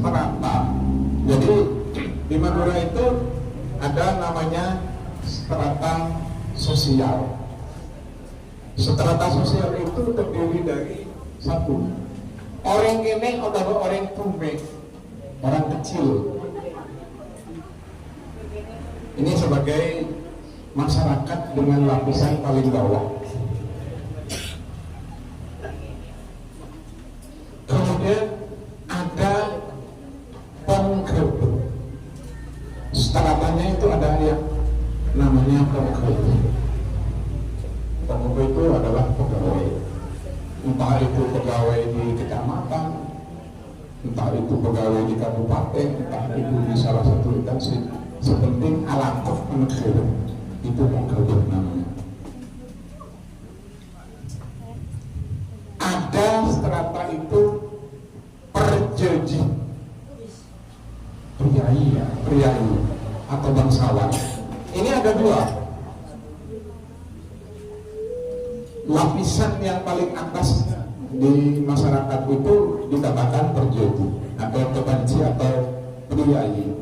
strata. Jadi di Madura itu ada namanya strata sosial. Strata sosial itu terdiri dari satu, orang kene atau orang tumbe, orang kecil. Ini sebagai masyarakat dengan lapisan paling bawah. Kemudian ada penggerbek. Stratanya itu ada yang namanya penggerbek. Penggerbek itu adalah pegawai, entah itu pegawai di kecamatan, entah itu pegawai di kabupaten, entah itu di salah satu instansi. Sepenting alakoh penggerbek itu penggerbek namanya. Ada strata itu perjeji, priai atau bangsawan. Ini ada dua. Lapisan yang paling atas di masyarakat itu dikatakan perjeji atau kepanci atau priai.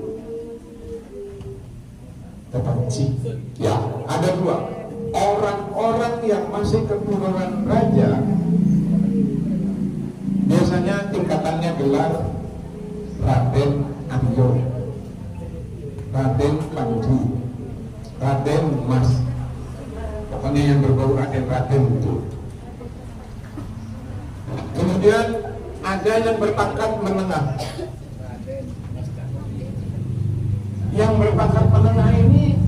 Kepanci. Ya, ada dua. Orang-orang yang masih keturunan raja biasanya tingkatannya gelar Raden Aryo, Raden Panji, Raden Mas, pokoknya yang berbau Raden itu. Kemudian ada yang berpangkat menengah. Yang berpangkat menengah ini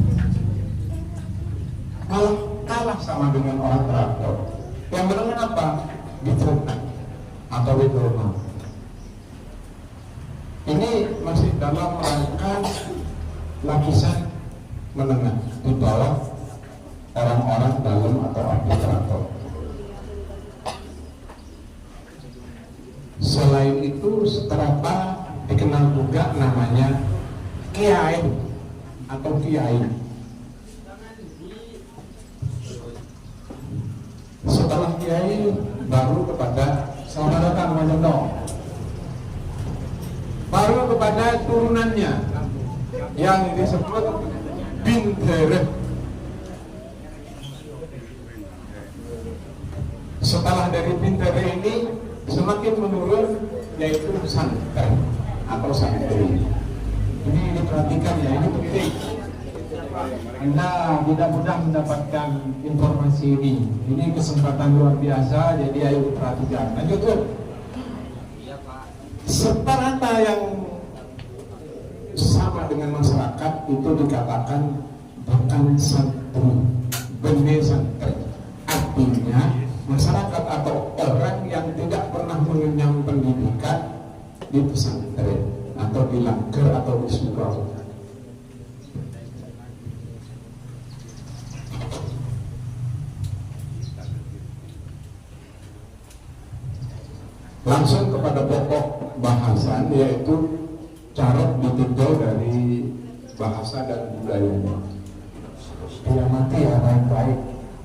malah kalah sama dengan orang teratur. Yang menengah apa? Witrona atau Witrona. Ini masih dalam rangka lapisan menengah di bawah orang-orang dalam atau administrator. Selain itu strata dikenal juga namanya kiai atau kiai. Setelah kiai baru kepada selamat datang Mas Jono. Baru kepada turunannya yang disebut bintere. Setelah dari bintere ini semakin menurun yaitu santri atau santri. Ini diperhatikan ya, ini penting. Anda tidak mudah mendapatkan informasi ini. Ini kesempatan luar biasa, jadi ayo perhatikan. Lanjut tuh. Strata yang sama dengan masyarakat itu dikatakan bahkan santri, bene santri. Artinya masyarakat atau orang yang tidak pernah mengenyam pendidikan di pesantren atau di langgar atau di surau. Langsung kepada pokok bahasan, yaitu carok ditinjau dari bahasa dan budayanya. Diamati ya baik-baik.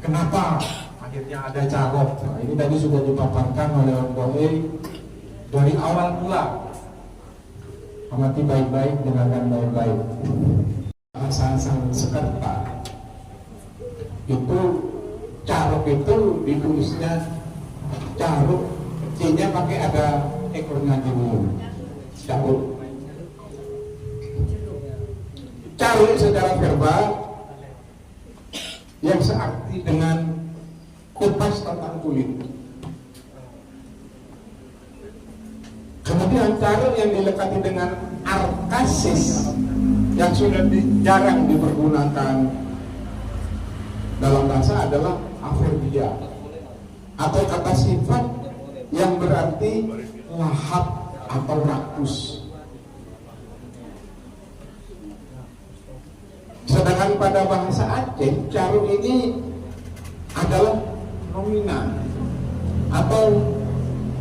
Kenapa akhirnya ada carok? Nah, ini tadi sudah dipaparkan oleh Om Boe dari awal mula. Amati baik-baik, dengarkan baik-baik. Bahasa Sanskerta itu carok itu ditulisnya carok. C-nya pakai ada ekornya dulu. Caruk. Caruk secara verbal yang searti dengan kupas tentang kulit. Kemudian caruk yang dilekati dengan arkasis yang sudah jarang dipergunakan dalam bahasa adalah averbia atau kata sifat yang berarti lahap atau rakus. Sedangkan pada bahasa Aceh, caruk ini adalah nomina atau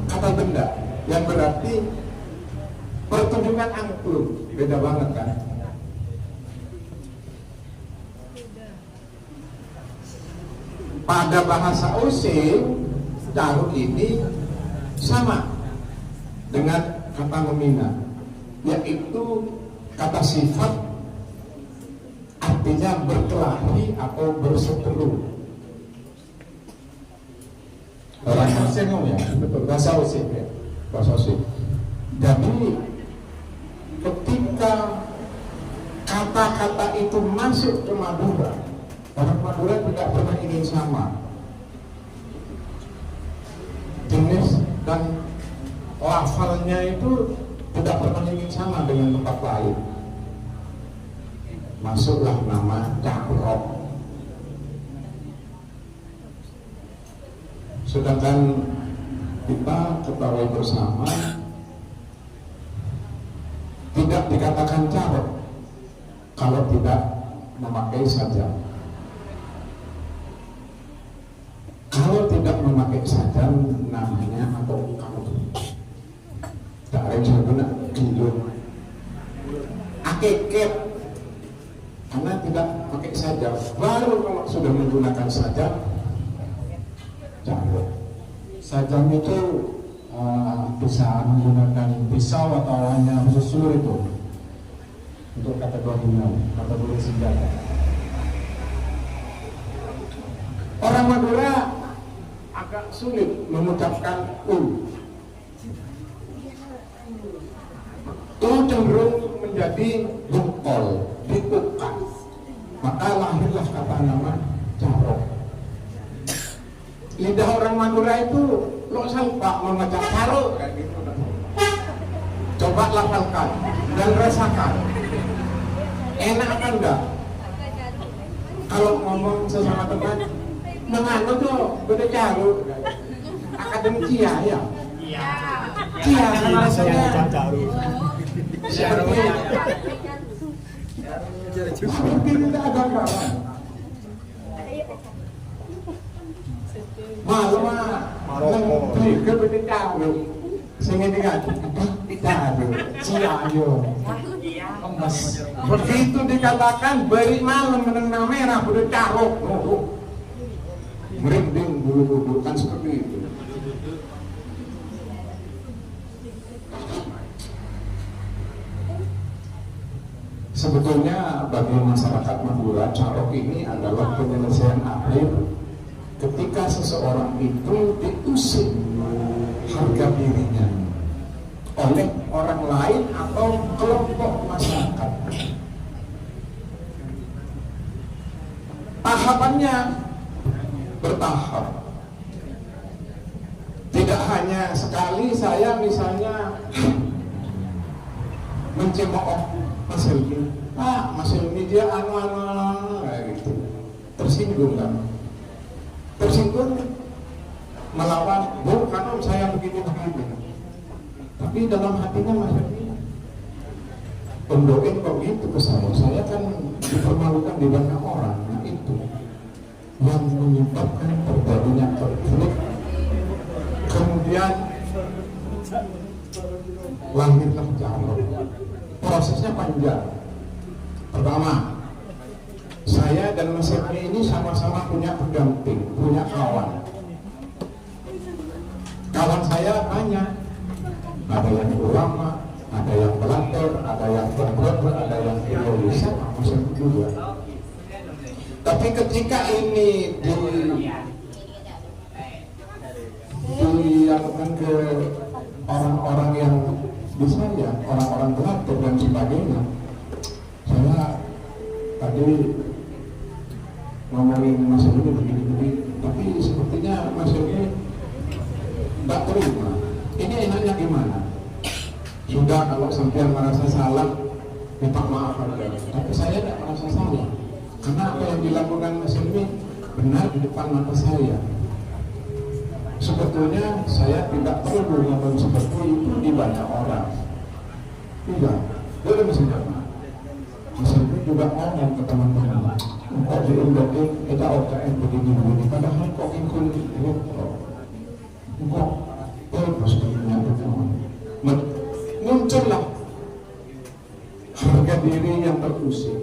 kata benda yang berarti pertunjukan angklung. Beda banget kan? Pada bahasa Osing, caruk ini sama dengan kata nomina. yaitu kata sifat artinya berkelahi atau berseteru. Bahasa Osing ya, betul, bahasa Osing ya, bahasa Osing. Jadi ketika kata-kata itu masuk ke Madura, orang Madura tidak pernah ingin sama. Jenis dan lafalnya itu tidak pernah ingin sama dengan tempat lain. Masuklah nama Carok. Sedangkan kita ketahui bersama tidak dikatakan Carok kalau tidak memakai sajam. Kalau tidak memakai sajam namanya atau kamu tak ada yang guna gilun akeket karena tidak pakai sajam. Baru kalau sudah menggunakan sajam Carok. Sajam itu bisa menggunakan pisau atau hanya khusus seluruh itu untuk kategori senjata. Orang Madura agak sulit mengucapkan u. U cenderung menjadi bungkol, dikukan. Maka lahirlah kata nama Carok. Lidah orang Madura itu lo sampak mengucap Carok kayak gitu. Coba lafalkan dan rasakan. Enak kan enggak? Kalau ngomong sesama teman, menganu tuh beda Carok. Akademik ya. Iya, kan rasanya seperti tidak ada kawan. Malu beli ke beda Carok. Sehingga Carok, Ciayo. Begitu dikatakan beri malam menenang merah beda Carok. Merinding bulu-bulu kan seperti itu. Sebetulnya bagi masyarakat Madura, Carok ini adalah penyelesaian akhir ketika seseorang itu diusik harga dirinya oleh orang lain atau kelompok masyarakat. Tahapannya bertahap. Tidak hanya sekali saya misalnya mencemooh Mas Helmi, Mas Helmi dia anu kayak gitu, tersinggung kan? Tersinggung melawan, karena saya begini. Tapi dalam hatinya Mas Helmi pendoain kok gitu ke saya kan dipermalukan di banyak orang. Nah itu yang menyebabkan terjadinya konflik. Kemudian lahirlah Carok. Prosesnya panjang. Pertama, saya dan Mas Helmi ini sama-sama punya pendamping, punya kawan. Kawan saya banyak. Ada yang ulama, ada yang pelajar, ada yang pemberontak, ada yang ideologis, Mas Helmi juga. Tapi ketika ini dilakukan ke orang-orang yang bisa ya, orang-orang pelajar dan sebagainya, saya tadi ngomongin Mas Helmi begini-begini, tapi sepertinya Mas Helmi tidak terima. Ini enaknya gimana? Sudah kalau sampai merasa salah, minta maaf aja. Tapi saya tidak merasa salah, karena apa yang dilakukan Mas Helmi benar di depan mata saya. Sebetulnya saya tidak perlu ngomong seperti itu di banyak orang. Tidak, boleh misalnya Mas Helmi juga ngomong ke teman-teman, kok diundangin kita OKM begini-begini, padahal kok ikut itu kok terus muncullah harga diri yang terusik.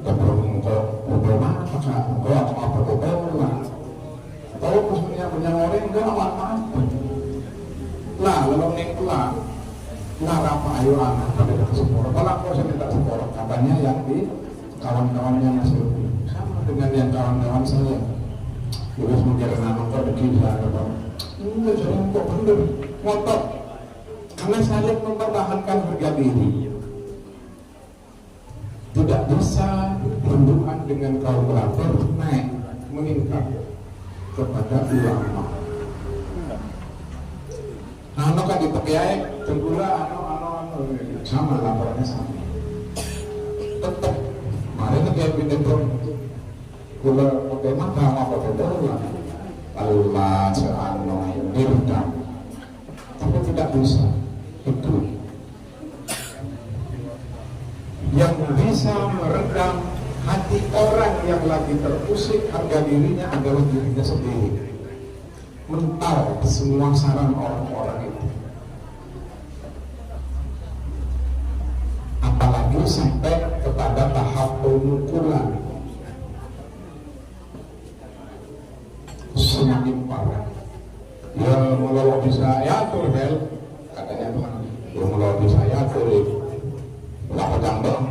Udah mana kak, apa lah. Tahu punya orang enggak apa-apa. Lah, lalu neng pulang ngarapa ayo anak pada ke Seporo. Kalau aku saya minta Seporo, katanya yang di kawan-kawannya Mas Yogi sama dengan yang kawan-kawan saya. Terus menjadi anak kok begini apa? Enggak, saya kok bener ngotot. Karena saling mempertahankan harga diri. Tidak bisa hubungan dengan kolaborator naik meningkat kepada ulama. Ano kan dipakai tenggula ano sama laporannya sama. Tetap mari kita bikin pun gula pakai mata apa betul lah. Allah seano diredam, tapi tidak bisa itu. Yang bisa meredam hati orang yang lagi terusik harga dirinya adalah dirinya sendiri. Mental semua saran orang-orang itu, apalagi sampai kepada tahap pemukulan semakin parah. Ya kalau bisa ya turbel katanya teman, ya kalau bisa ya turbel nggak pedang dong.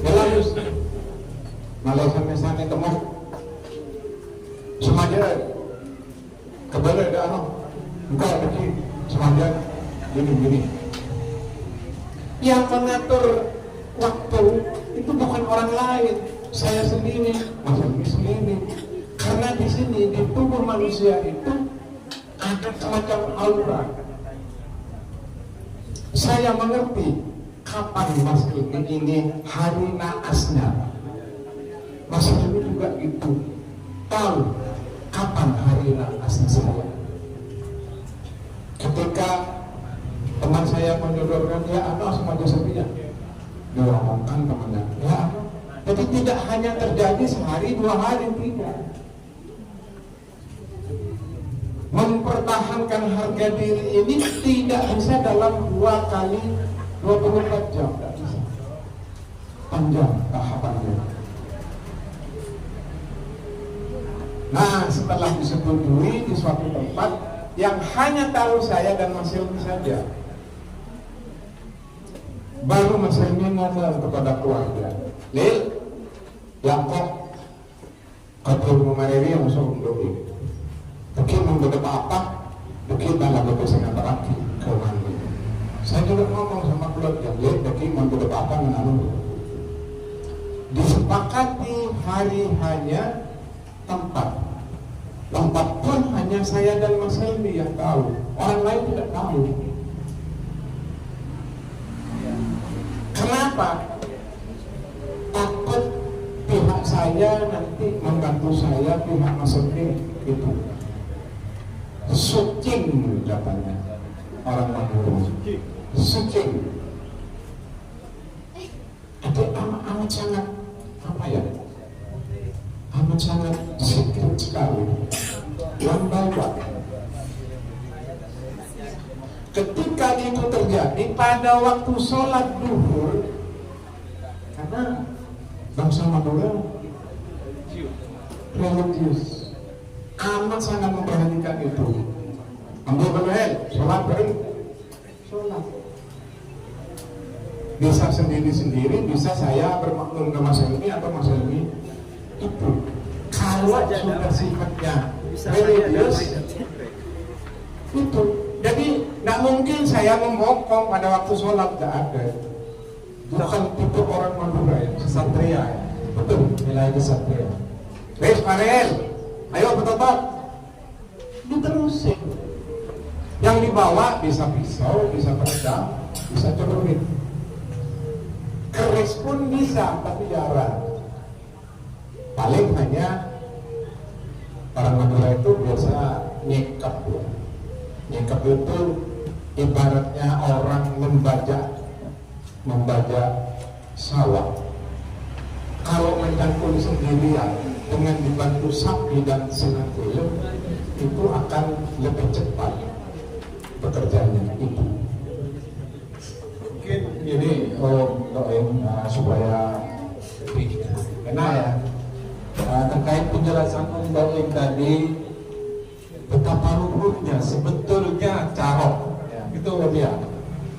Jelas Malaysia misalnya teman semuanya kembali ada ano enggak begini semuanya gini yang mengatur waktu itu bukan orang lain, saya sendiri, Mas Yogi sendiri. Karena di sini di tubuh manusia itu ada semacam aura. Saya mengerti kapan Mas Yogi ini hari naasnya. Mas Yogi juga itu tahu kapan hari naasnya saya. Ketika teman saya menyodorkan ya apa sama Josephia, diomongkan temannya ya. Jadi tidak hanya terjadi sehari dua hari, tidak. Mempertahankan harga diri ini tidak bisa dalam 2 kali 24 jam, tidak bisa. Panjang tahapannya. Nah, setelah disetujui di suatu tempat yang hanya tahu saya dan Mas Yogi saja, baru Mas Yogi ngomong kepada keluarga, Lil, yang kok kau memariri yang musuh Yogi. Mungkin membuat apa? Mungkin dalam bentuk sangat terakhir kemana? Saya juga ngomong sama keluarga, Lil, mungkin membuat apa menanu? Disepakati hari hanya tempat pun hanya saya dan Mas Helmi yang tahu, orang lain tidak tahu. Kenapa? Takut pihak saya nanti membantu saya, pihak Mas Helmi itu sucing katanya orang Madura, sucing. Itu amat sangat apa ya? Amat sangat secret sekali. Lambai Pak. Ketika itu terjadi pada waktu sholat duhur, karena bangsa Madura religius, amat sangat memperhatikan itu. Ambil benar, sholat bareng, sholat. Bisa sendiri-sendiri, bisa saya bermakmum ke Mas Helmi atau Mas Helmi itu. Kalau sudah sifatnya religius itu, jadi nggak mungkin saya membokong pada waktu sholat, nggak ada. Bukan tipe orang Madura ya, kesatria ya. Betul, nilai kesatria. Wes Farel, ayo betul-betul diterusin. Yang dibawa bisa pisau, bisa pedang, bisa celurit. Keris pun bisa, tapi jarang. Paling hanya orang Madura itu biasa nyekap ya. Nyekap itu ibaratnya orang membajak sawah. Kalau mencangkul sendirian dengan dibantu sapi dan sinatuyuk, itu akan lebih cepat pekerjaannya itu. Mungkin ini supaya lebih enak ya. Terkait penjelasan Om tadi, betapa luhurnya sebetulnya carok ya, itu dia.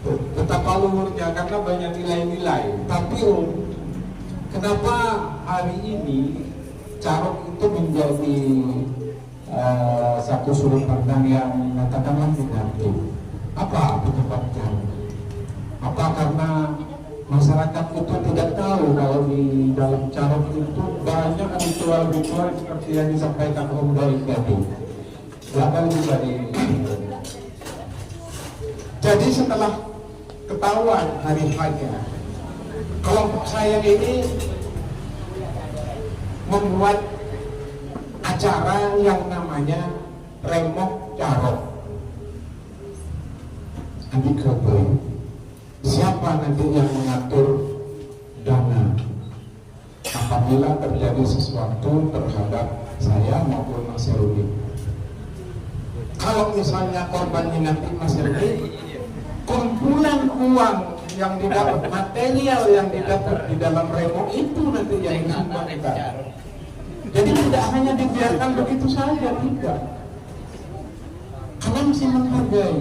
Betapa luhurnya karena banyak nilai-nilai. Tapi kenapa hari ini carok itu menjadi satu sudut pandang yang katakanlah negatif? Apa penyebabnya? Apa karena masyarakat itu tidak tahu kalau di dalam carok itu banyak ritual-ritual seperti yang disampaikan Om Doik tadi. Silakan juga di. Jadi setelah ketahuan hari hanya, kelompok saya ini membuat acara yang namanya Remok Carok. Nanti siapa nanti yang mengatur dana apabila terjadi sesuatu terhadap saya maupun Mas Herudi? Kalau misalnya korbannya nanti Mas Herudi, kumpulan uang yang didapat, material yang didapat di dalam remok itu nanti yang disumbangkan. Jadi tidak hanya dibiarkan begitu saja, tidak. Karena mesti menghargai.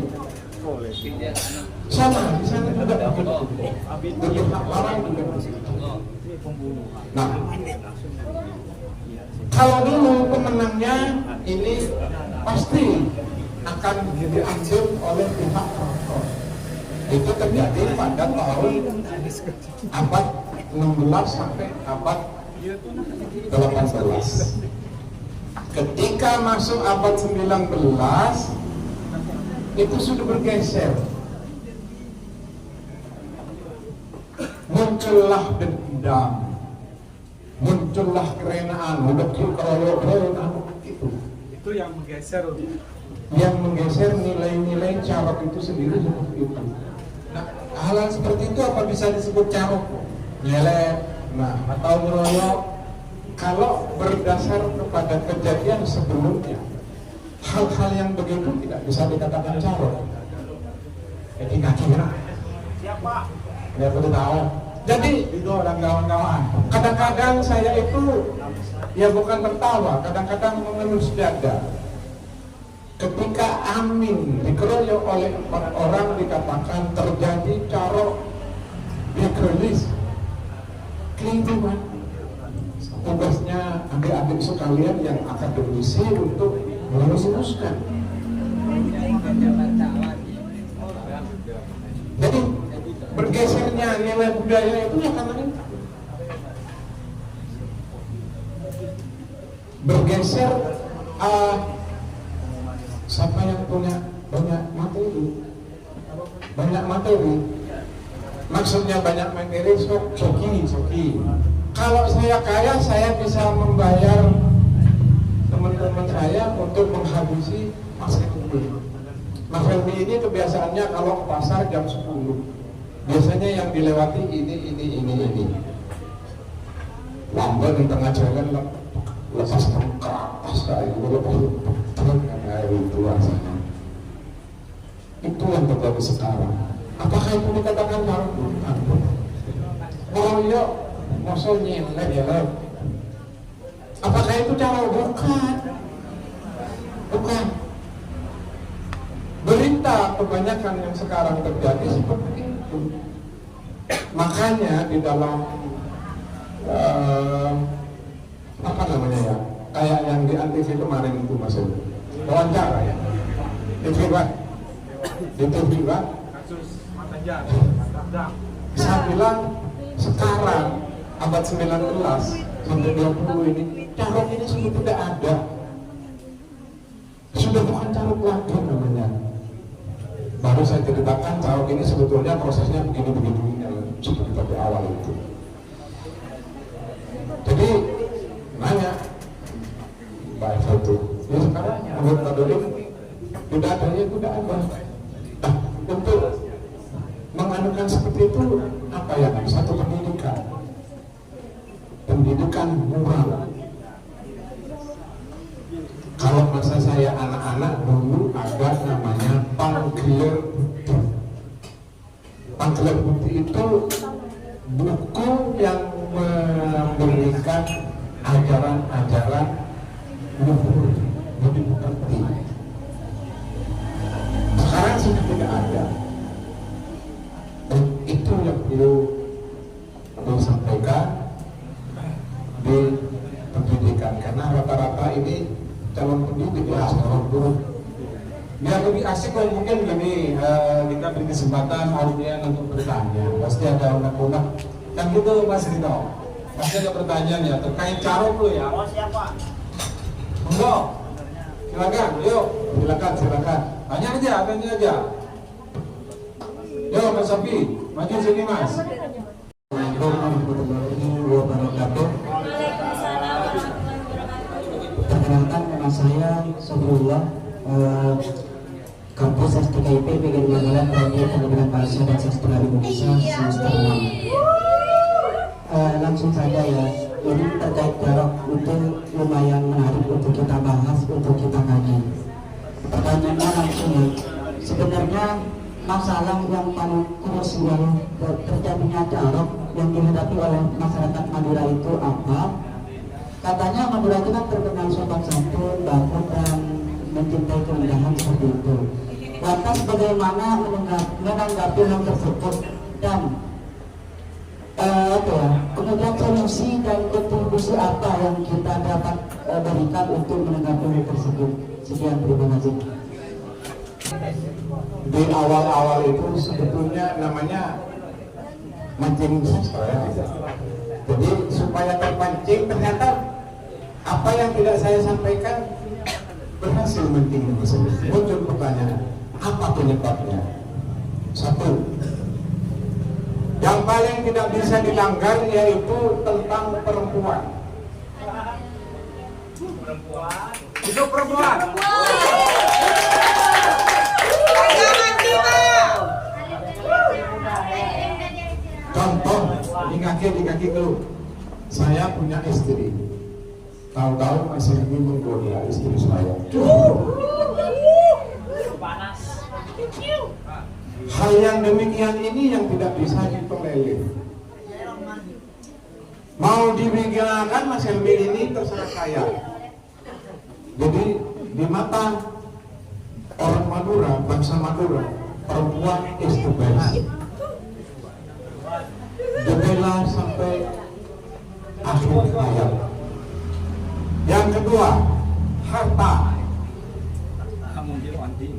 Sama di sana juga begitu. Lawan juga. Nah, kalau dulu pemenangnya ini pasti akan diambil oleh pihak terkait. Itu terjadi pada tahun abad 16 sampai abad 18. Ketika masuk abad 19 itu sudah bergeser. Muncullah dendam, muncullah kerenaan, itu yang menggeser. Yang menggeser nilai-nilai carok itu sendiri seperti itu. Nah, hal seperti itu apa bisa disebut carok? Nyelek, nah, atau ngeroyok? Kalau berdasar kepada kejadian sebelumnya, hal-hal yang begitu tidak bisa dikatakan carok. Jadi nggak kira. Siapa? Ya perlu tahu. Jadi itu orang kawan-kawan. Kadang-kadang saya itu ya bukan tertawa, kadang-kadang mengelus dada. Ketika Amin dikeroyok oleh 4 orang dikatakan terjadi carok dikelis, keliruan. Tugasnya adik-adik sekalian yang akademisi untuk meluruskan. Jadi bergesernya nilai budaya itu ya karena itu. Bergeser siapa yang punya banyak materi, maksudnya banyak materi, soki. Kalau saya kaya, saya bisa membayar teman-teman saya untuk menghabisi Mas Helmi. Mas Helmi ini kebiasaannya kalau ke pasar jam 10, biasanya yang dilewati ini. Lambat di tengah jalan, lepas ke atas kayak itu rasanya. Itu yang terjadi sekarang. Apakah itu dikatakan carok? Ngeroyok, masa nyelek ya? Apakah itu carok? Bukan. Berita kebanyakan yang sekarang terjadi seperti itu. Makanya di dalam apa namanya ya? Kayak yang di ANTV kemarin itu masuk wawancara ya. Itu Kasus Matajar. Saya bilang sekarang abad 19 sampai 20 ini carok ini sudah tidak ada. Sudah bukan carok lagi namanya. Baru saya ceritakan carok ini sebetulnya prosesnya begini seperti pada awal itu. Jadi nanya Pak Foto, ya sekarang menurut Pak Dodi tidak adanya tidak ada. Nah, untuk menganukan seperti itu apa ya? Satu pendidikan moral. Kalau masa saya anak-anak dulu ada namanya Panggiler Bukti. Panggiler Bukti itu buku yang memberikan ajaran-ajaran luhur budi pekerti. Sekarang sudah tidak ada. calon pendidik ya, calon guru. Biar lebih asik kalau mungkin gini, kita beri kesempatan audien untuk bertanya. Pasti ada unek-unek. Kan gitu Mas Rino. Pasti ada pertanyaan ya terkait carok lo ya. Oh siapa? Enggak. Silakan, yuk. Silakan. Tanya aja. Yuk Mas Sofi, maju sini Mas. Assalamualaikum warahmatullahi wabarakatuh. Perkenalkan, nama saya Sofiullah, kampus STKIP Bagian Magelang, Prodi Pendidikan Bahasa dan Sastra Indonesia semester 6. Langsung saja ya, ini terkait jarok itu lumayan menarik untuk kita bahas, untuk kita kaji. Pertanyaannya langsung ya, sebenarnya masalah yang paling krusial terjadinya jarok yang dihadapi oleh masyarakat Madura itu apa? Katanya Madura itu kan terkenal sopan santun, bagus dan mencintai keindahan seperti itu. Lantas bagaimana menanggapi hal tersebut dan kemudian solusi dan kontribusi apa yang kita dapat berikan untuk menanggapi hal tersebut? Sekian, terima kasih. Di awal-awal itu sebetulnya namanya mancing sastra ya. Jadi supaya terpancing ternyata apa yang tidak saya sampaikan berhasil mancing tersebut. Muncul pertanyaan, apa penyebabnya? Satu, yang paling tidak bisa dilanggar yaitu tentang perempuan. Hidup perempuan. Contoh, di kaki dulu. Saya punya istri. Tahu-tahu masih ingin menggoda istri saya. Hal yang demikian ini yang tidak bisa ditolerir. Mau dibicarakan Mas Helmi ini terserah saya. Jadi di mata orang Madura, bangsa Madura, perempuan is the best. Dibela sampai akhir hayat. Yang kedua, harta.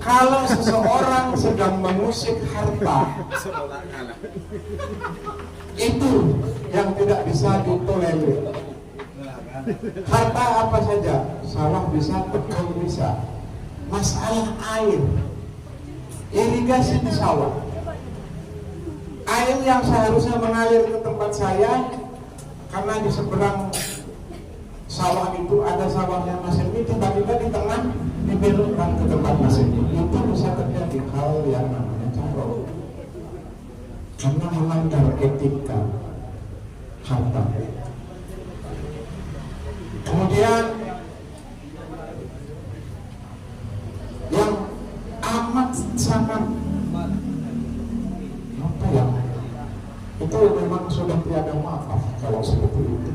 Kalau seseorang sedang mengusik harta, itu yang tidak bisa ditolerir. Harta apa saja, sawah bisa, betul bisa. Masalah air, irigasi di sawah. Air yang seharusnya mengalir ke tempat saya, karena di seberang sawah itu ada sawahnya Mas Helmi, tiba-tiba di tengah dibelokkan ke tempat Mas Helmi. Itu bisa terjadi hal yang namanya carok, karena melanggar etika harta. Kemudian yang amat sangat apa ya, itu memang sudah tiada maaf kalau seperti itu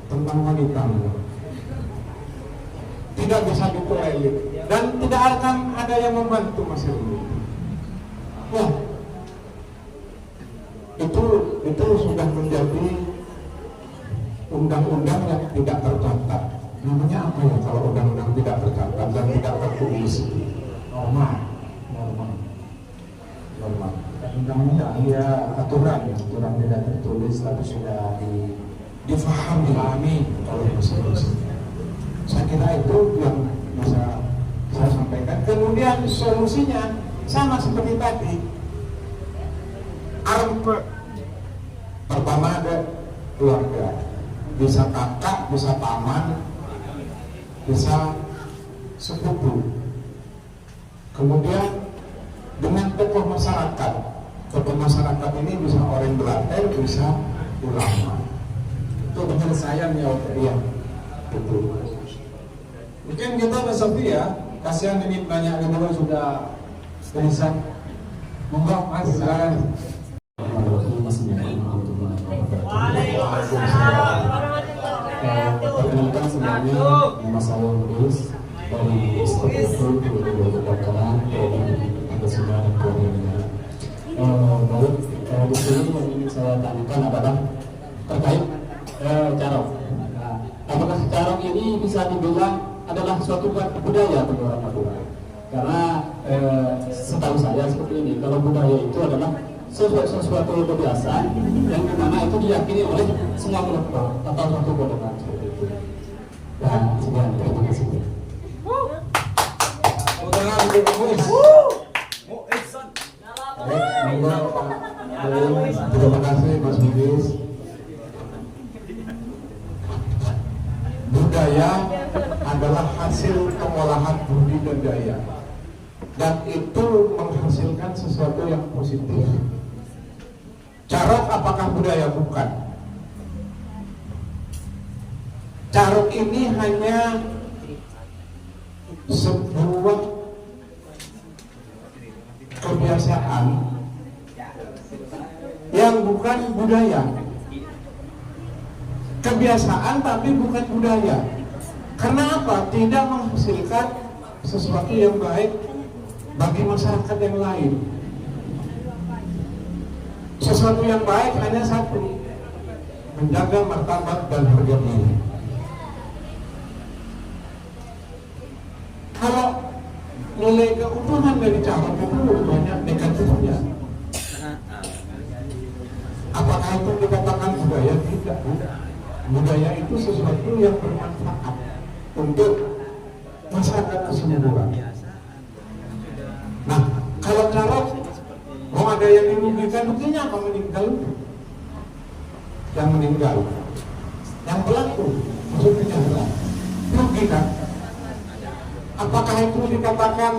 tentang wanita, tidak bisa ditolerir dan tidak akan ada yang membantu Mas Helmi. Ya, itu sudah menjadi undang-undang yang tidak tercatat. Namanya apa ya kalau undang-undang tidak tercatat dan tidak tertulis? Norma. Undang-undang ya, aturan tidak tertulis tapi sudah difahami oleh masing-masing. Saya kira itu yang bisa saya sampaikan. Kemudian solusinya sama seperti tadi. Pertama ada keluarga, bisa kakak, bisa paman, bisa sepupu. Kemudian dengan tokoh masyarakat. Tokoh masyarakat ini bisa orang Belanda, bisa ulama. Itu penyelesaian ya, iya. Betul. Mungkin kita Mas Sofi ya, kasihan ini banyak kedua sudah selesai. Monggo Mas, silakan. Perkenalkan sebenarnya nama saya Luis dari Institut Kedokteran Pancasila dan Kewarganegaraan. Baik, di sini yang ingin saya tanyakan adalah terkait carok. Apakah carok ini bisa dibilang adalah suatu budaya bagi orang Madura. Karena setahu saya seperti ini, kalau budaya itu adalah sesuatu kebiasaan yang dimana itu diyakini oleh semua kelompok atau suatu golongan seperti itu. Dan sekian, terima kasih. Terima kasih Mas Bugis. Budaya adalah hasil pengolahan budi dan daya, dan itu menghasilkan sesuatu yang positif. Carok apakah budaya? Bukan. Carok ini hanya sebuah kebiasaan yang bukan budaya. Kebiasaan tapi bukan budaya. Karena apa? Tidak menghasilkan sesuatu yang baik bagi masyarakat yang lain. Sesuatu yang baik hanya satu, menjaga martabat dan harga diri. Kalau nilai keutuhan dari Carok itu banyak negatifnya. Apakah itu dikatakan budaya? Tidak. Budaya itu sesuatu yang bermanfaat untuk masyarakat keseluruhan. Nah, kalau Carok mau ada yang dirugikan, buktinya apa? Meninggal. Yang meninggal, yang pelaku, maksudnya rugi kan? Apakah itu dikatakan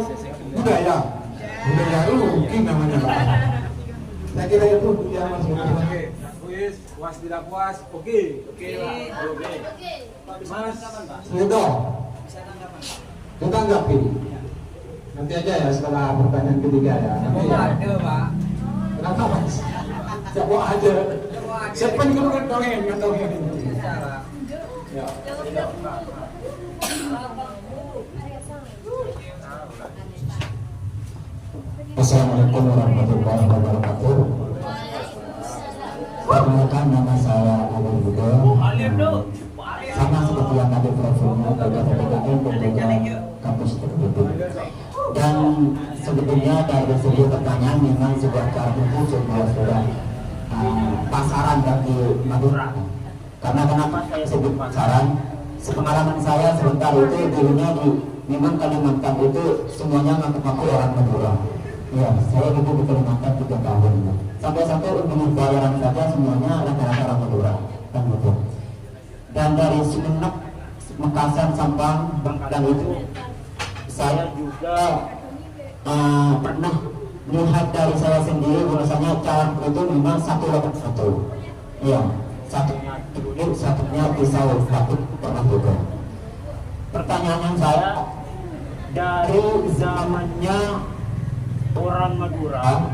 budaya? Budaya rugi namanya Pak. Saya kira itu yang masih Oke, puas, puas tidak puas, oke lah, oke. Mas, Ridho, kita tanggapi. Nanti aja ya setelah pertanyaan ketiga ya. Nanti ya. Kenapa Mas? Siapa aja. Siapa yang keluar dongeng, nggak dongeng. Ya. Assalamualaikum warahmatullahi wabarakatuh. Perkenalkan, nama saya Alim Budo. Sama seperti yang tadi profilnya pada PPKM dan juga kampus tertutup. Dan sebetulnya dari segi pertanyaan memang sebuah cara itu sudah pasaran bagi Madura. Karena kenapa saya sebut pasaran? Sepengalaman saya sebentar itu dulunya memang Kalimantan itu semuanya ngaku-ngaku orang Madura. Ya, saya hidup di Kalimantan 3 tahun. Sampai-sampai untuk bayaran saja semuanya rata-rata orang Madura, kan gitu. Dan dari Sumenep, Makassar, Sampang, Bangkalan itu saya juga pernah melihat dari saya sendiri bahwasanya cara itu memang satu lawan satu. Iya, satunya dulu, satunya pisau, satu pernah juga. Pertanyaan saya, dari zamannya orang Madura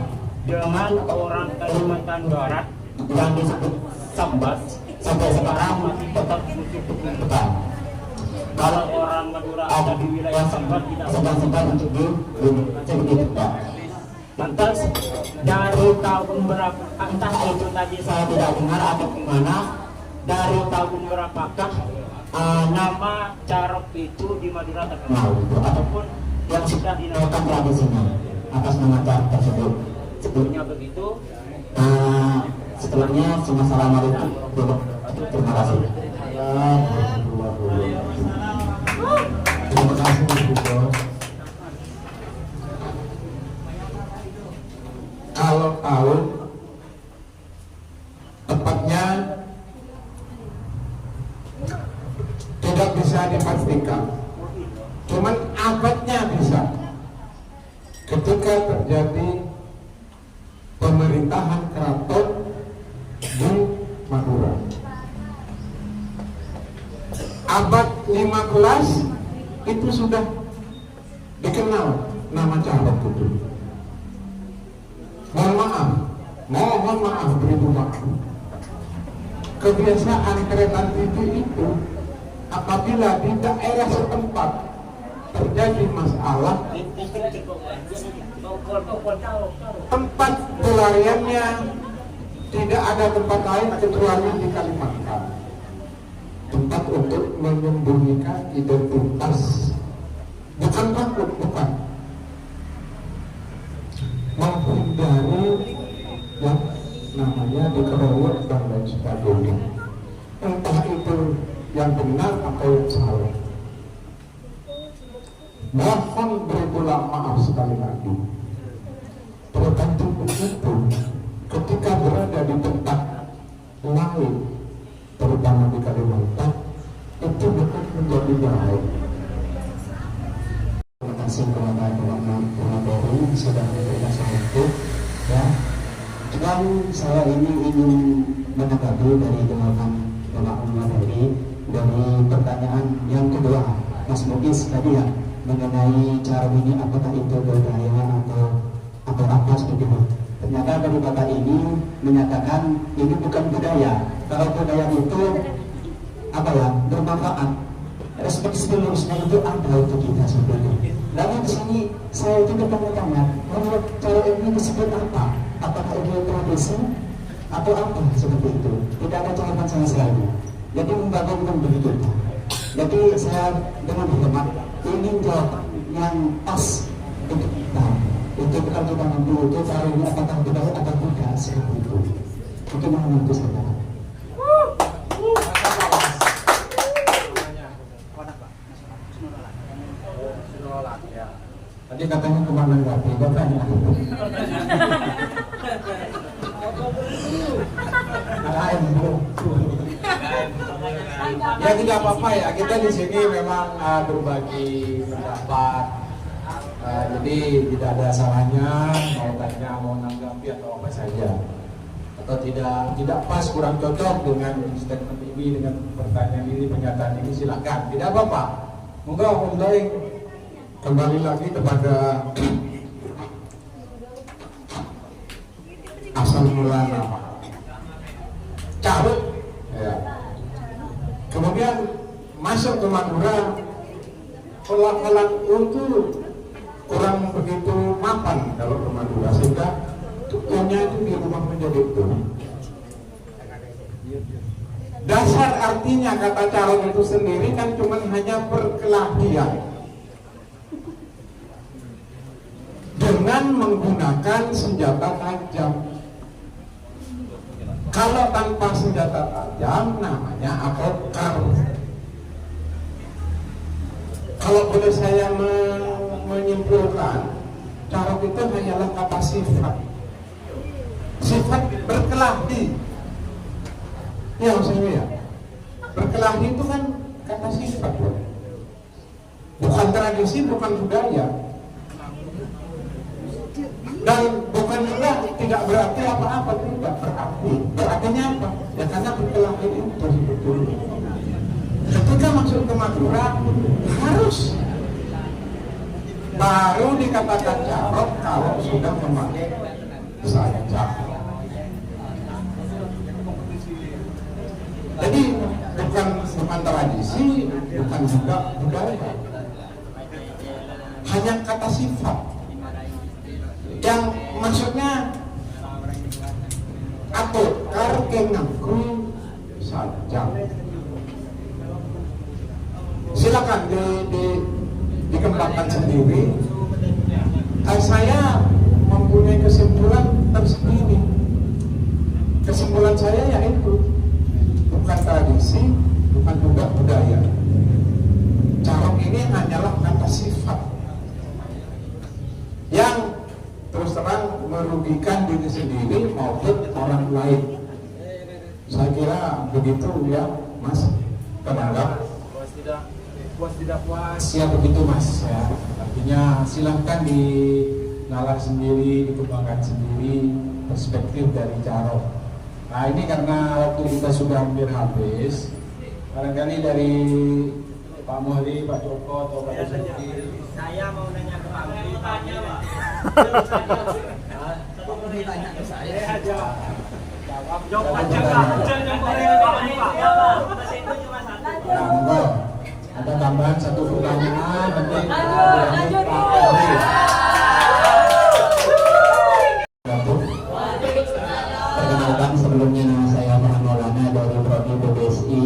dengan orang Kalimantan Barat yang disebut Sambat sampai sekarang masih tetap berkumpul. Kalau orang Madura ada di wilayah Sambat tidak segan-segan untuk begitu Pak. Lantas dari tahun berapa, entah itu tadi saya tidak dengar atau gimana, dari tahun berapakah nama Carok itu di Madura terkenal ataupun yang sudah dinamakan tradisinya atas nama Carok tersebut. Sebelumnya begitu, setelahnya assalamualaikum warahmatullahi wabarakatuh. Terima kasih. Terima kasih Mas Budo. Kalau tahun tepatnya tidak bisa dipastikan, cuman abadnya bisa. Ketika terjadi pemerintahan keraton di Madura, abad 15 itu sudah dikenal nama Carok itu. Mohon maaf, beribu maaf. Kebiasaan kereta TV itu apabila di daerah setempat terjadi masalah, tempat pelariannya tidak ada tempat lain kecuali di Kalimantan. Tempat untuk menyembunyikan identitas, bukan takut, bukan menghindari yang namanya dikeroyok dan lain sebagainya, entah itu yang benar atau yang salah. Mohon berilah maaf sekali lagi, tergantung itu ketika berada di tempat lain, terutama di Kalimantan, itu bukan menjadi baik. Terima kasih kepada teman-teman yang sudah memberikan waktu ya. Dan saya ini ingin menanggapi dari teman-teman dari pertanyaan yang kedua Mas Mugis tadi ya, mengenai cara ini apakah itu budaya atau apa seperti itu. Ternyata dari Bapak ini menyatakan ini bukan budaya. Kalau budaya itu apa ya, bermanfaat. Seperti seterusnya itu ada untuk kita seperti itu. Lalu di sini saya itu bertanya-tanya, menurut cara ini disebut apa? Apakah itu tradisi atau apa seperti itu? Tidak ada jawaban sama sekali. Jadi membangun begitu. Jadi saya dengan hormat ingin jawaban yang pas untuk kita. Itu bukan kita nanti itu cara ini apakah budaya atau tidak seperti itu. Itu menurut saya. Tadi katanya kemana lagi? Katanya. Ya tidak apa-apa ya, kita di sini memang berbagi pendapat, jadi tidak ada salahnya mau tanya, mau nanggapi atau apa saja, atau tidak pas, kurang cocok dengan statement ini, dengan pertanyaan ini, pernyataan ini, silakan, tidak apa-apa. Moga Om Daeng Kembali lagi kepada asal mula nama Carut ya. Kemudian masuk ke Madura, pelak-pelak itu kurang begitu mapan kalau ke Madura, sehingga tujuannya itu dirubah menjadi itu. Dasar artinya kata Carut itu sendiri kan cuma hanya perkelahian dengan menggunakan senjata tajam. Kalau tanpa senjata tajam namanya apokar. Kalau boleh saya menyimpulkan, cara itu hanyalah kata sifat berkelahi. Ya maksudnya ya, berkelahi itu kan kata sifat, bukan tradisi, bukan budaya. Dan bukan juga tidak berarti apa-apa, tidak berarti. Berartinya apa? Ya karena berkelahi itu sebetulnya. Ketika masuk ke Madura harus baru dikatakan Carot kalau sudah memakai sajak. Jadi bukan tradisi, bukan juga budaya. Hanya kata sifat. Yang maksudnya apokar kengaku sajak. Silakan dikembangkan sendiri. Saya mempunyai kesimpulan tersendiri. Kesimpulan saya yaitu bukan tradisi, bukan juga budaya. Carok ini hanyalah kata sifat yang terus terang merugikan diri sendiri maupun orang lain. Saya kira begitu ya, Mas. Penanggap Puas tidak puas. ya begitu, Mas ya. Artinya silahkan dinalar sendiri, dikembangkan sendiri perspektif dari Carok. Nah ini karena waktu kita sudah hampir habis, barangkali dari Pak Muhri, Pak Joko atau Pak Suki. Saya mau nanya ke Pak Muhri. Tanya, Pak. Mau ditanya ke saya aja. Jawab aja, Pak. Jangan boleh Pak. Masih itu cuma satu. Nah, monggo. Ada tambahan satu pertanyaan nanti. Lanjut. Perkenalkan, sebelumnya nama saya Muhammad Maulana dari Prodi BBSI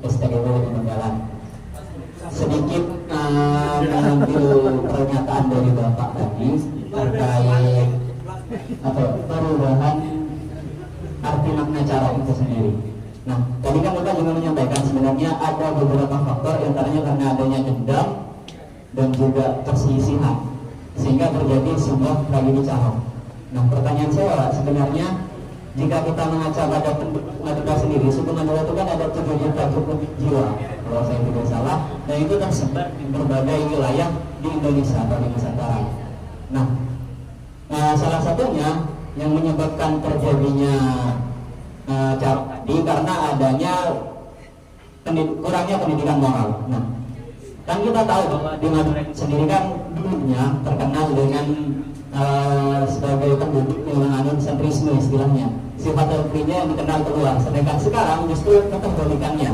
STGW di Manggalang. mengambil pernyataan dari Bapak tadi terkait perubahan arti makna carok itu sendiri. Nah, tadi kan Bapak juga menyampaikan sebenarnya ada beberapa faktor, antaranya karena adanya dendam dan juga perselisihan sehingga terjadi sebuah tragedi carok. Nah, pertanyaan saya Pak, sebenarnya jika kita mengaca pada Madura sendiri, suku Madura itu kan ada 7 juta jiwa kalau saya tidak salah, dan itu tersebar di berbagai wilayah di Indonesia atau di Nusantara. Nah, salah satunya yang menyebabkan terjadinya carok tadi karena adanya kurangnya pendidikan moral. Nah, kan kita tahu bahwa di Madura sendiri kan dulunya terkenal dengan sebagai penduduk yang mengandung sentrisme istilahnya, sifat terpilihnya yang dikenal keluar, sedangkan sekarang justru kebalikannya,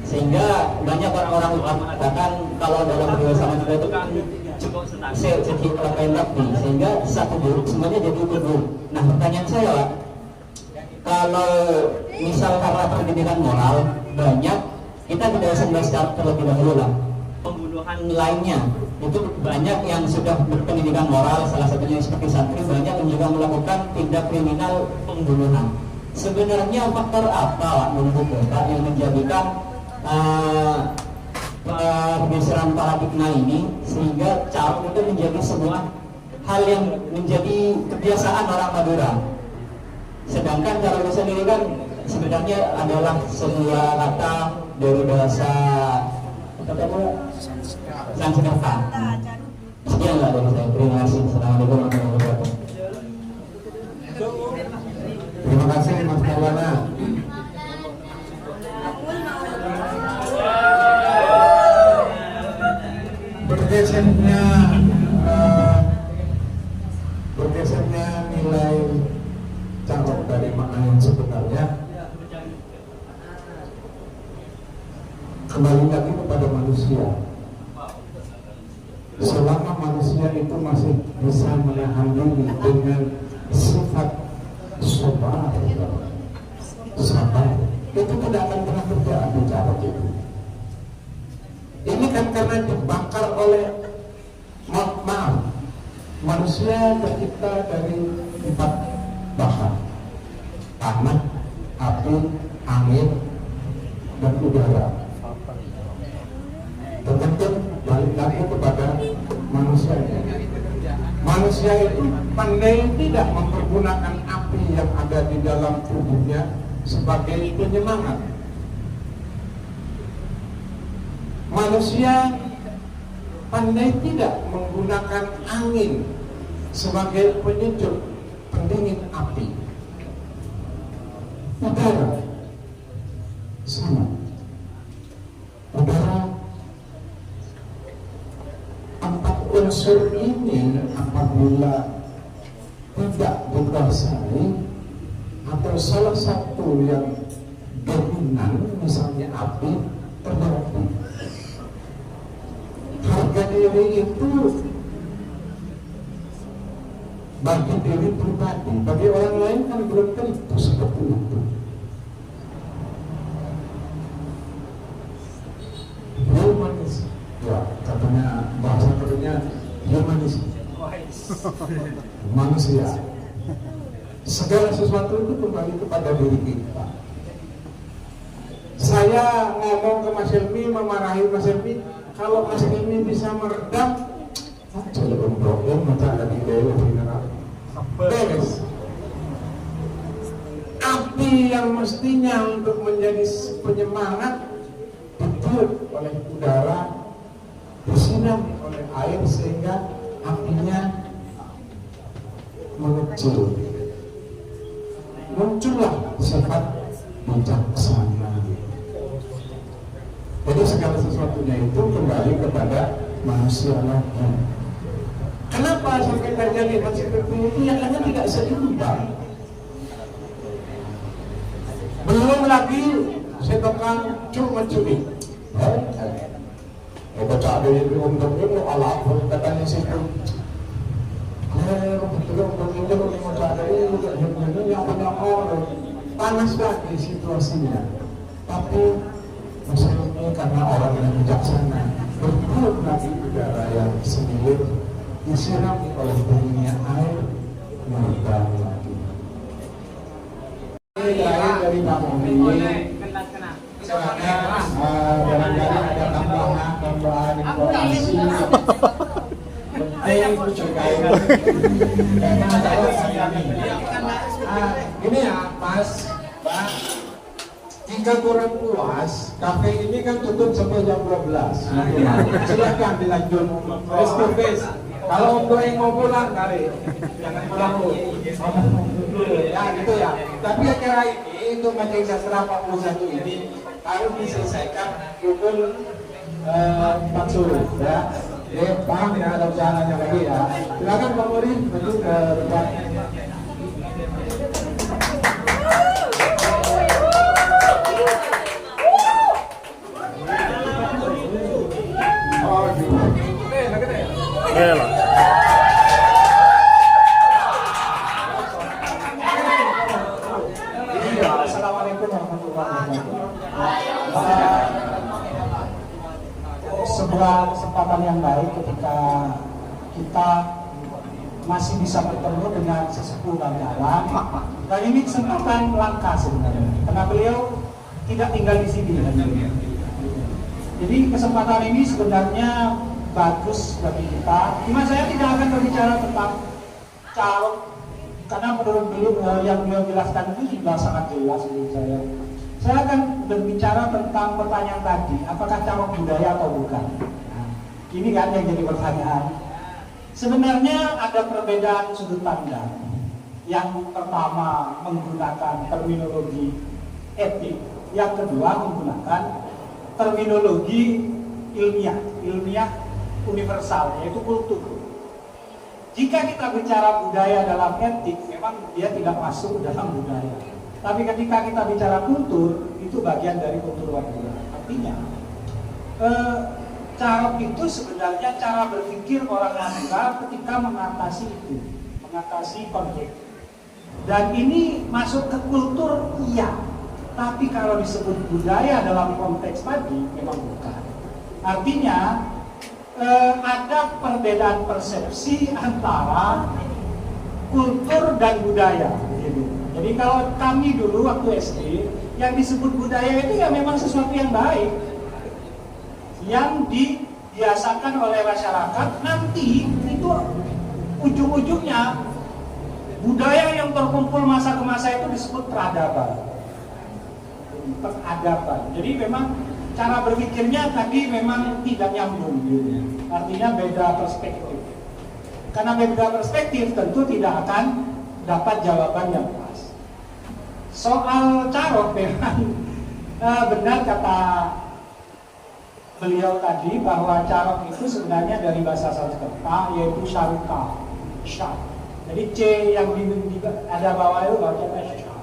sehingga banyak orang-orang luar mengatakan kalau dalam bahasa Madura itu kan cukup segi lebih, sehingga satu buruk semuanya jadi buruk. Nah, pertanyaan saya Pak, kalau misal karena pendidikan moral banyak, kita tidak usah membahas terlebih dahulu lah. Pembunuhan lainnya itu banyak yang sudah berpendidikan moral, salah satunya seperti santri, banyak yang juga melakukan tindak kriminal pembunuhan. Sebenarnya faktor apa Pak menurut Bapak yang menjadikan pergeseran paradigma ini sehingga carok itu menjadi sebuah hal yang menjadi kebiasaan orang Madura, sedangkan carok itu sendiri kan sebenarnya adalah sebuah kata dari bahasa Sanskerta. Sekian lah dari saya. Terima kasih. Assalamualaikum warahmatullahi wabarakatuh. Terima kasih Mas Maulana. Bergesernya nilai carok dari makna yang sebenarnya kembali lagi kepada manusia. Selama manusia itu masih bisa menahan diri dengan sifat sabar, itu tidak akan pernah terjadi carok itu. Ini kan karena dibakar oleh maaf, manusia tercipta dari 4 bahan: tanah, api, angin, dan udara. Tergantung balik lagi kepada manusia. Manusia itu pandai tidak mempergunakan api yang ada di dalam tubuhnya sebagai penyemangat. Manusia pandai tidak menggunakan angin sebagai penyejuk, pendingin api. Udara sama. Udara, 4 unsur ini apabila tidak dikuasai atau salah satu yang dominan, misalnya api, terjadi. Harga diri itu bagi diri pribadi, bagi orang lain kan belum tentu seperti itu. Humanis, ya katanya bahasa kerennya humanis, manusia. Segala sesuatu itu kembali kepada diri kita. Saya ngomong ke Mas Helmi, memarahi Mas Helmi, kalau Mas Helmi bisa meredam, coba berdoa macam ada di daerah beres. Api yang mestinya untuk menjadi penyemangat ditiup oleh udara, disiram oleh air sehingga apinya mengecil. Muncullah sifat bijaksana. Jadi segala sesuatunya itu kembali kepada manusia lagi. Kenapa sampai terjadi seperti itu? Ya karena tidak seimbang. Belum lagi setokan cuma curi. Baca ada yang untungnya mau alat katanya situ. Panas lagi situasinya, tapi maksudnya karena orang yang bijaksana berbuat lagi air disiram oleh turunnya air mengembang lagi. Ini terakhir dari Pak Moni. Silakan barangkali ada tambahan informasi penting terkait dengan acara hari ini. Ini ya Mas, Mbak, jika kurang puas, kafe ini kan tutup sampai jam 12. Silakan dilanjut face to face. Kalau untuk yang mau pulang, kali jangan pulang dulu. Ya gitu ya. Tapi acara ini untuk Majelis Sastra 41 ini harus diselesaikan pukul 4 sore ya. Paham ya, ada usaha lagi ya. Silakan Pak Murin menuju ke depan. Assalamualaikum warahmatullahi wabarakatuh. Sebuah kesempatan yang baik ketika kita masih bisa bertemu dengan sesepuh Banjaran, dan ini kesempatan langka sebenarnya karena beliau tidak tinggal di sini. Jadi kesempatan ini sebenarnya bagus bagi kita. Cuma saya tidak akan berbicara tentang calon karena menurut beliau yang beliau jelaskan itu sudah sangat jelas menurut saya. Saya akan berbicara tentang pertanyaan tadi, apakah calon budaya atau bukan? Nah, ini kan yang jadi pertanyaan. Sebenarnya ada perbedaan sudut pandang. Yang pertama menggunakan terminologi etik, yang kedua menggunakan terminologi ilmiah universal, yaitu kultur. Jika kita bicara budaya dalam etik, memang dia tidak masuk dalam budaya. Tapi ketika kita bicara kultur, itu bagian dari kultur budaya. Artinya, carok itu sebenarnya cara berpikir orang Madura ketika mengatasi itu, mengatasi konflik. Dan ini masuk ke kultur, iya. Tapi kalau disebut budaya dalam konteks tadi, memang bukan. Artinya, ada perbedaan persepsi antara kultur dan budaya. Jadi kalau kami dulu waktu SD, yang disebut budaya itu ya memang sesuatu yang baik, yang dibiasakan oleh masyarakat. Nanti itu ujung-ujungnya budaya yang terkumpul masa ke masa itu disebut peradaban. Jadi memang cara berpikirnya tadi memang tidak nyambung gitu. Artinya beda perspektif. Karena beda perspektif tentu tidak akan dapat jawaban yang pas. Soal carok memang benar kata beliau tadi bahwa carok itu sebenarnya dari bahasa Sanskerta yaitu syaruka. Jadi C yang ada bawah itu bacanya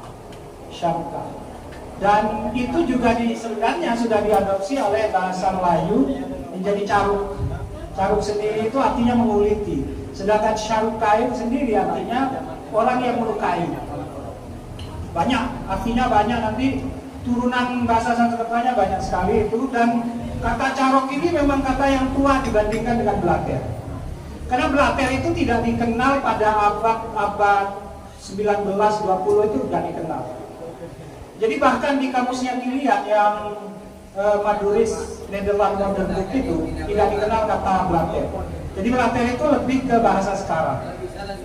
syaruka. Dan itu juga sebenarnya sudah diadopsi oleh bahasa Melayu menjadi caruk. Caruk sendiri itu artinya menguliti. Sedangkan syaruka itu sendiri artinya orang yang melukai. Banyak, artinya banyak, nanti turunan bahasa Sanskertanya banyak sekali itu. Dan kata carok ini memang kata yang tua dibandingkan dengan belater. Karena belater itu tidak dikenal pada abad 19-20 itu tidak dikenal. Jadi bahkan di kamusnya dilihat yang Maduris Nederland Modern Book itu tidak dikenal kata belater. Jadi belater itu lebih ke bahasa sekarang.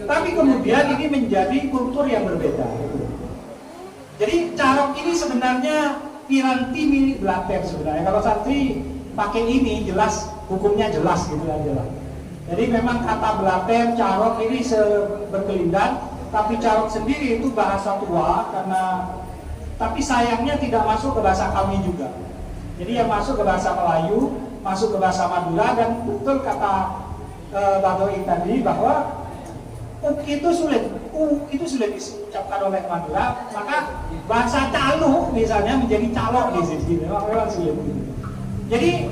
Tapi kemudian ini menjadi kultur yang berbeda. Jadi carok ini sebenarnya piranti milik belater sebenarnya. Kalau santri pakai ini jelas hukumnya jelas gitu aja lah. Jadi memang kata belater, carok ini berkelindan, tapi carok sendiri itu bahasa tua tapi sayangnya tidak masuk ke bahasa kami juga. Jadi yang masuk ke bahasa Melayu, masuk ke bahasa Madura, dan betul kata Badoi tadi bahwa itu sulit diucapkan oleh Madura, maka bahasa Calo misalnya menjadi calok di sini, memang sulit. Jadi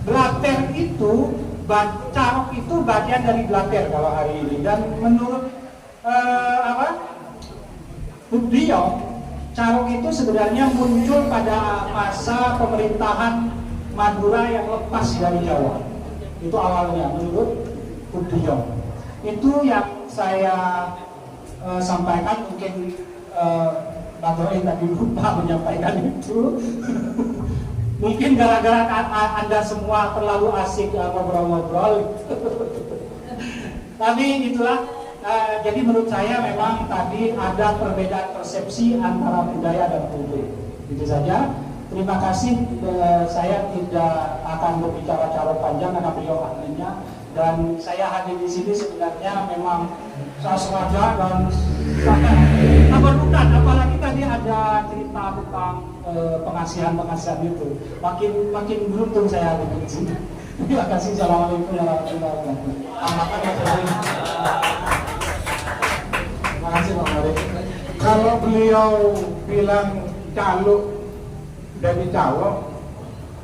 belater itu, carok itu bagian dari belater kalau hari ini, dan menurut beliau carok itu sebenarnya muncul pada masa pemerintahan Madura yang lepas dari Jawa. Itu awalnya menurut Udiyong. Itu yang saya sampaikan, mungkin Batoin tadi lupa menyampaikan itu. Mungkin gara-gara Anda semua terlalu asik ngobrol-ngobrol. Tapi itulah, jadi menurut saya memang tadi ada perbedaan persepsi antara budaya dan kultur. Itu saja. Terima kasih. Saya tidak akan berbicara terlalu panjang karena beliau ahlinya. Dan saya hadir di sini sebenarnya memang sengaja dan bukan, apalagi tadi ada cerita tentang pengasihan itu. Makin beruntung saya hadir di sini. Terima kasih. Assalamualaikum warahmatullahi wabarakatuh. Terima kasih Pak Mari. Kalau beliau bilang caluk dari calok,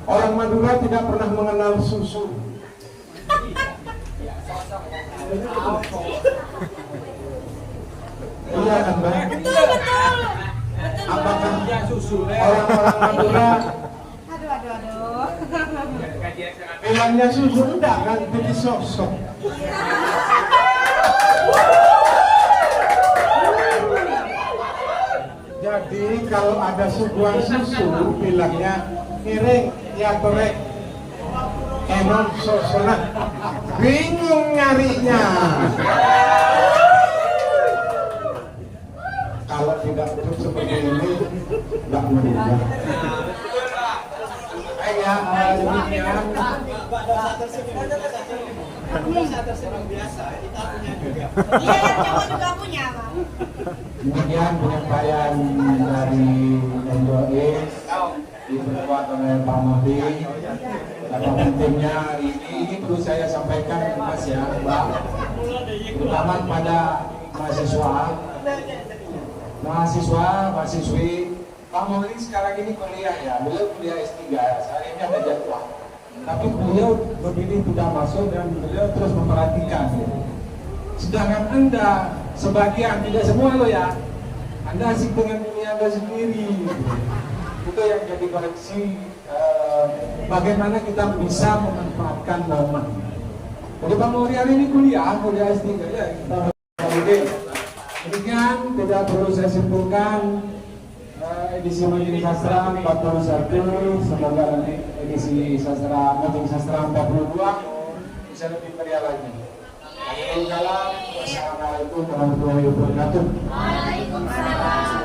orang Madura tidak pernah mengenal susu. Iya kan, Mbak? Betul. Apakah susu orang-orang Madura Aduh. bilangnya susu? Enggak kan, jadi sosok. Jadi kalau ada sebuah susu bilangnya miring ya korek enon sosona, bingung nyarinya. Kalau tidak betul seperti ini tidak mudah. Ya, demikian. Iya, yang cowok juga punya, Pak. Demikian penyampaian dari MDOE diperkuat oleh Pak Modi. Apa pentingnya ini perlu saya sampaikan Mas ya, Mbak, terutama pada mahasiswi. Pak Modi sekarang ini kuliah ya, beliau kuliah S3 ya, sayangnya ada jadwal. Tapi beliau memilih tidak masuk dan beliau terus memperhatikan. Sedangkan Anda sebagian, tidak semua lo ya, Anda asik dengan dunia Anda sendiri. Itu yang jadi koreksi, bagaimana kita bisa memanfaatkan momen. Jadi Pak Mori hari ini kuliah S3 ya, kita demikian, tidak perlu saya simpulkan. Edisi Majelis Sastra 41, semoga nanti edisi sastra Majelis Sastra 42 bisa lebih meriah lagi. Wassalamualaikum warahmatullahi wabarakatuh. Waalaikumsalam.